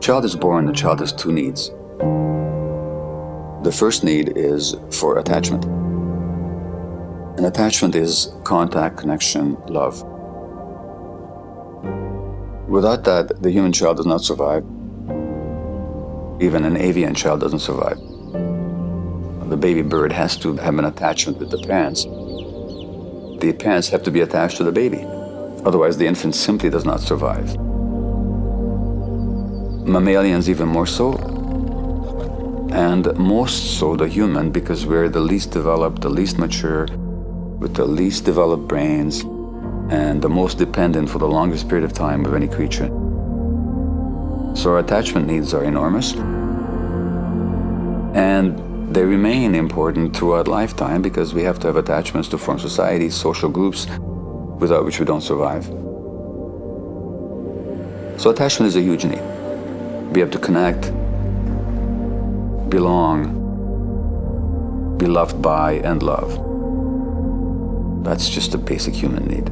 Child is born, the child has two needs. The first need is for attachment. And attachment is contact, connection, love. Without that, the human child does not survive. Even an avian child doesn't survive. The baby bird has to have an attachment with the parents. The parents have to be attached to the baby. Otherwise, the infant simply does not survive. Mammalians even more so, and most so the human, because we're the least developed, the least mature, with the least developed brains, and the most dependent for the longest period of time of any creature. So our attachment needs are enormous, and they remain important throughout lifetime because we have to have attachments to form societies, social groups, without which we don't survive. So attachment is a huge need. We have to connect, belong, be loved by, and love. That's just a basic human need.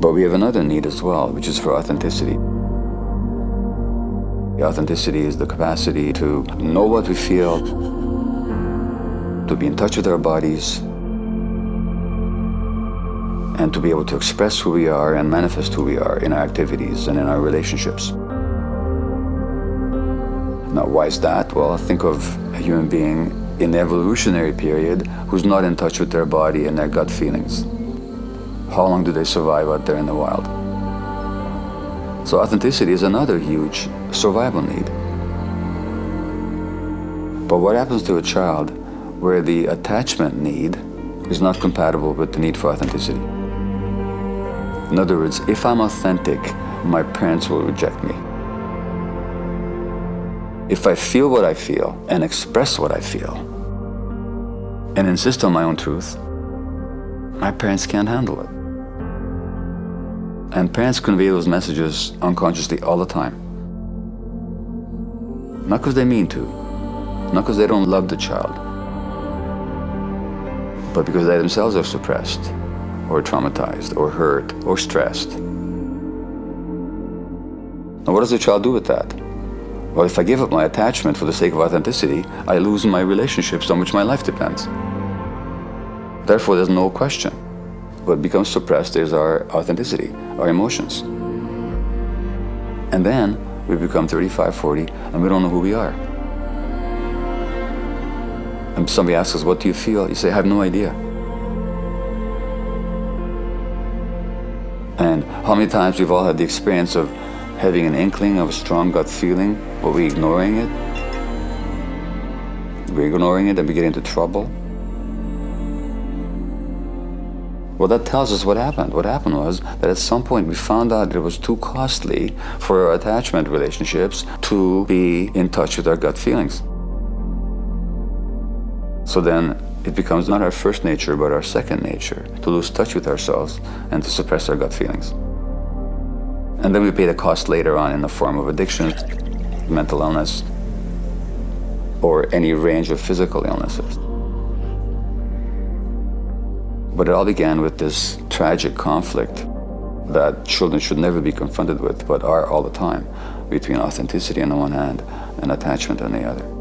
But we have another need as well, which is for authenticity. The authenticity is the capacity to know what we feel, to be in touch with our bodies, and to be able to express who we are and manifest who we are in our activities and in our relationships. Now, why is that? Well, think of a human being in the evolutionary period who's not in touch with their body and their gut feelings. How long do they survive out there in the wild? So authenticity is another huge survival need. But what happens to a child where the attachment need is not compatible with the need for authenticity? In other words, if I'm authentic, my parents will reject me. If I feel what I feel and express what I feel and insist on my own truth, my parents can't handle it. And parents convey those messages unconsciously all the time. Not because they mean to, not because they don't love the child, but because they themselves are suppressed or traumatized or hurt or stressed. Now what does the child do with that? Well, if I give up my attachment for the sake of authenticity, I lose my relationships on which my life depends. Therefore, there's no question. What becomes suppressed is our authenticity, our emotions. And then we become 35, 40, and we don't know who we are. And somebody asks us, what do you feel? You say, I have no idea. And how many times we've all had the experience of having an inkling of a strong gut feeling, but we're ignoring it. We're ignoring it and we get into trouble. Well, that tells us what happened. What happened was that at some point we found out that it was too costly for our attachment relationships to be in touch with our gut feelings. So then it becomes not our first nature, but our second nature to lose touch with ourselves and to suppress our gut feelings. And then we pay the cost later on in the form of addiction, mental illness, or any range of physical illnesses. But it all began with this tragic conflict that children should never be confronted with, but are all the time, between authenticity on the one hand and attachment on the other.